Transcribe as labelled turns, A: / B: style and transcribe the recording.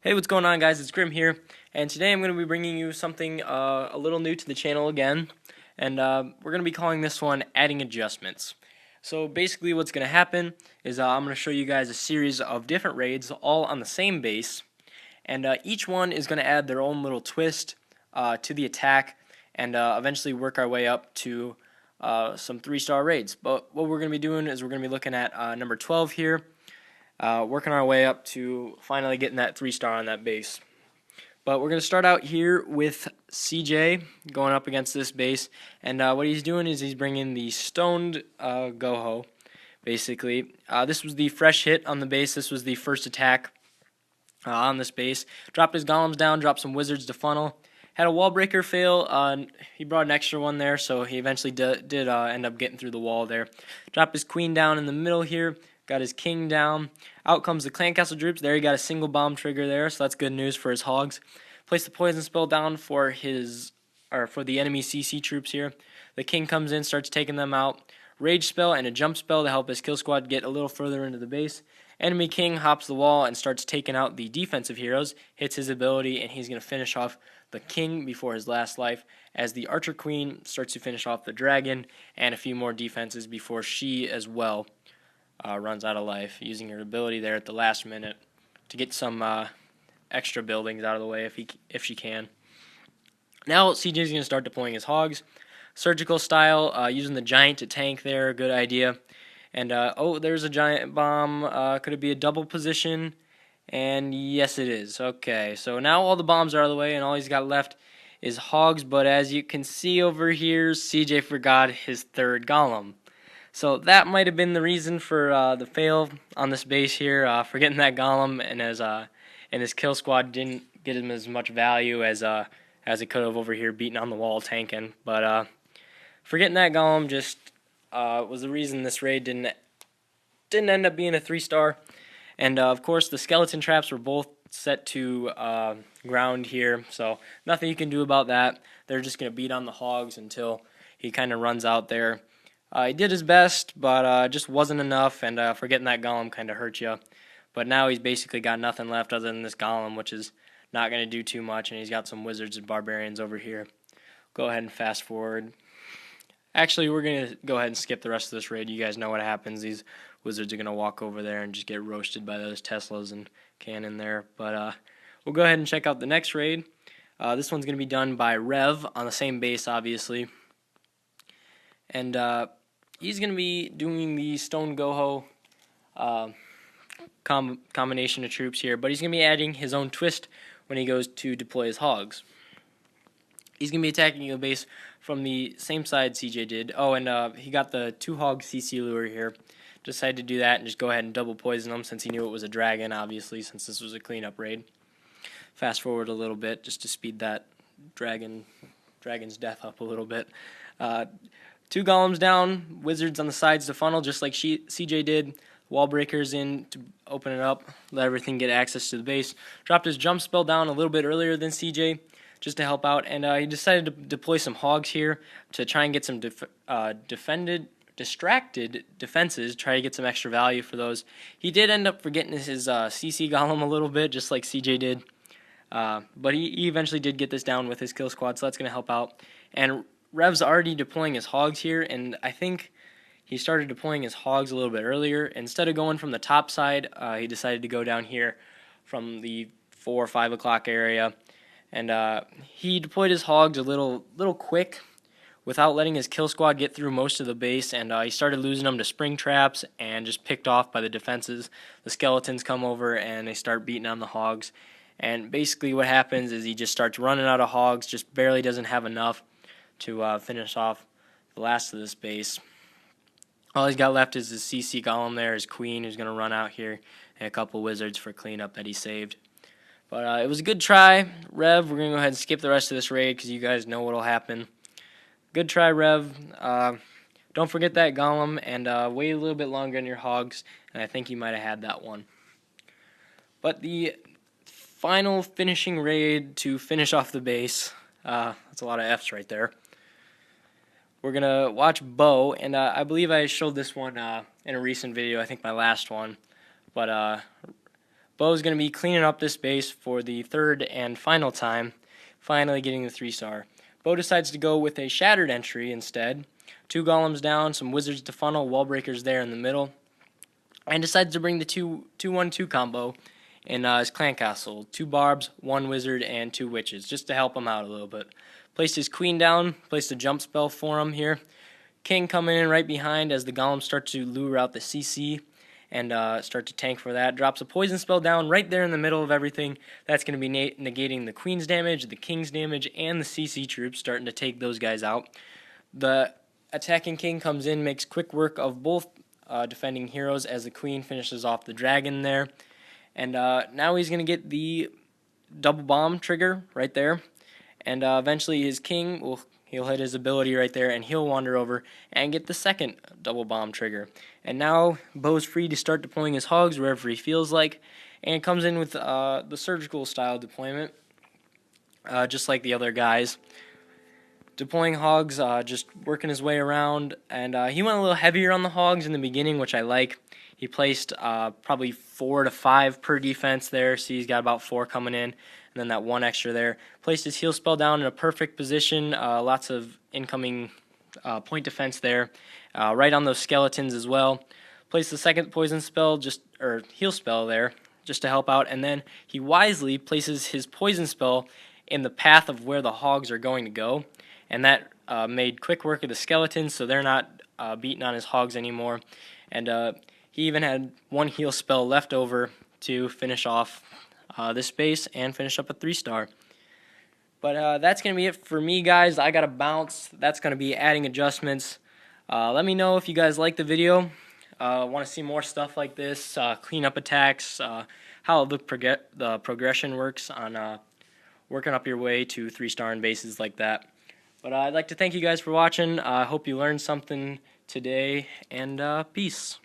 A: Hey, what's going on, guys? It's Grim here, and today I'm going to be bringing you something a little new to the channel again, and we're going to be calling this one Adding Adjustments. So basically what's going to happen is I'm going to show you guys a series of different raids all on the same base, and each one is going to add their own little twist to the attack, and eventually work our way up to some 3-star raids. But what we're going to be doing is we're going to be looking at number 12 here, working our way up to finally getting that 3-star on that base. But we're going to start out here with CJ going up against this base, and what he's doing is he's bringing the Stoned Goho, basically. This was the fresh hit on the base. This was the first attack on this base. Dropped his golems down, dropped some wizards to funnel. Had a wall breaker fail. He brought an extra one there, so he eventually did end up getting through the wall there. Dropped his queen down in the middle here. Got his king down. Out comes the clan castle troops. There he got a single bomb trigger there, so that's good news for his hogs. Placed the poison spell down for the enemy CC troops here. The king comes in, starts taking them out. Rage spell and a jump spell to help his kill squad get a little further into the base. Enemy king hops the wall and starts taking out the defensive heroes. Hits his ability, and he's going to finish off the king before his last life, as the archer queen starts to finish off the dragon and a few more defenses before she as well runs out of life, using her ability there at the last minute to get some extra buildings out of the way if she can. Now CJ is going to start deploying his hogs. Surgical style, using the giant to tank there, good idea. And oh, there's a giant bomb. Could it be a double position? And yes, it is. Okay, so now all the bombs are out of the way, and all he's got left is hogs. But as you can see over here, CJ forgot his third golem. So that might have been the reason for the fail on this base here, forgetting that golem, and his kill squad didn't get him as much value as it could have over here, beating on the wall, tanking. But forgetting that golem just was the reason this raid didn't end up being a 3-star. And of course, the skeleton traps were both set to ground here, so nothing you can do about that. They're just gonna beat on the hogs until he kind of runs out there. He did his best, but just wasn't enough, and forgetting that golem kind of hurt you. But now he's basically got nothing left other than this golem, which is not going to do too much, and he's got some wizards and barbarians over here. Go ahead and fast forward. Actually, we're going to go ahead and skip the rest of this raid. You guys know what happens. These wizards are going to walk over there and just get roasted by those Teslas and cannon there. But we'll go ahead and check out the next raid. This one's going to be done by Rev on the same base, obviously. And he's going to be doing the Stone Goho combination of troops here, but he's going to be adding his own twist when he goes to deploy his hogs. He's going to be attacking the base from the same side CJ did. Oh, and he got the 2-hog CC lure here. Decided to do that and just go ahead and double poison him since he knew it was a dragon, obviously, since this was a cleanup raid. Fast forward a little bit just to speed that dragon's death up a little bit. 2 golems down, wizards on the sides to funnel, just like CJ did. Wall breakers in to open it up, let everything get access to the base. Dropped his jump spell down a little bit earlier than CJ, just to help out, and he decided to deploy some hogs here to try and get some distracted defenses, try to get some extra value for those. He did end up forgetting his CC golem a little bit, just like CJ did, but he eventually did get this down with his kill squad, so that's going to help out. And Rev's already deploying his hogs here, and I think he started deploying his hogs a little bit earlier. Instead of going from the top side, he decided to go down here from the 4 or 5 o'clock area. And he deployed his hogs a little quick without letting his kill squad get through most of the base. And he started losing them to spring traps and just picked off by the defenses. The skeletons come over and they start beating on the hogs. And basically what happens is he just starts running out of hogs, just barely doesn't have enough to finish off the last of this base. All he's got left is his CC golem there, his queen who's going to run out here, and a couple wizards for cleanup that he saved. But it was a good try, Rev. We're going to go ahead and skip the rest of this raid because you guys know what will happen. Good try, Rev. Don't forget that golem, and wait a little bit longer on your hogs, and I think you might have had that one. But the final finishing raid to finish off the base, that's a lot of Fs right there. We're going to watch Bo, and I believe I showed this one in a recent video, I think my last one. But Bo's going to be cleaning up this base for the third and final time, finally getting the 3-star. Bo decides to go with a shattered entry instead. 2 golems down, some wizards to funnel, wall breakers there in the middle, and decides to bring the 2-1-2 combo in his clan castle. 2 barbs, 1 wizard, and 2 witches, just to help him out a little bit. Placed his queen down, placed a jump spell for him here. King coming in right behind as the golems start to lure out the CC and start to tank for that. Drops a poison spell down right there in the middle of everything. That's going to be negating the queen's damage, the king's damage, and the CC troops, starting to take those guys out. The attacking king comes in, makes quick work of both defending heroes as the queen finishes off the dragon there. And now he's going to get the double bomb trigger right there. And eventually his king he'll hit his ability right there, and he'll wander over and get the second double bomb trigger. And now Bo's free to start deploying his hogs wherever he feels like, and comes in with the surgical style deployment, just like the other guys. Deploying hogs, just working his way around, and he went a little heavier on the hogs in the beginning, which I like. He placed probably 4 to 5 per defense there, so he's got about 4 coming in, and then that 1 extra there. Placed his heal spell down in a perfect position, lots of incoming point defense there, right on those skeletons as well. Placed the second poison spell, or heal spell there, just to help out, and then he wisely places his poison spell in the path of where the hogs are going to go, and that made quick work of the skeletons, so they're not beating on his hogs anymore. And he even had 1 heal spell left over to finish off this base and finish up a 3-star. But that's going to be it for me, guys. I got to bounce. That's going to be adding adjustments. Let me know if you guys like the video. Want to see more stuff like this, cleanup attacks, how the progression works on working up your way to 3-star in bases like that. But I'd like to thank you guys for watching. I hope you learned something today, and peace.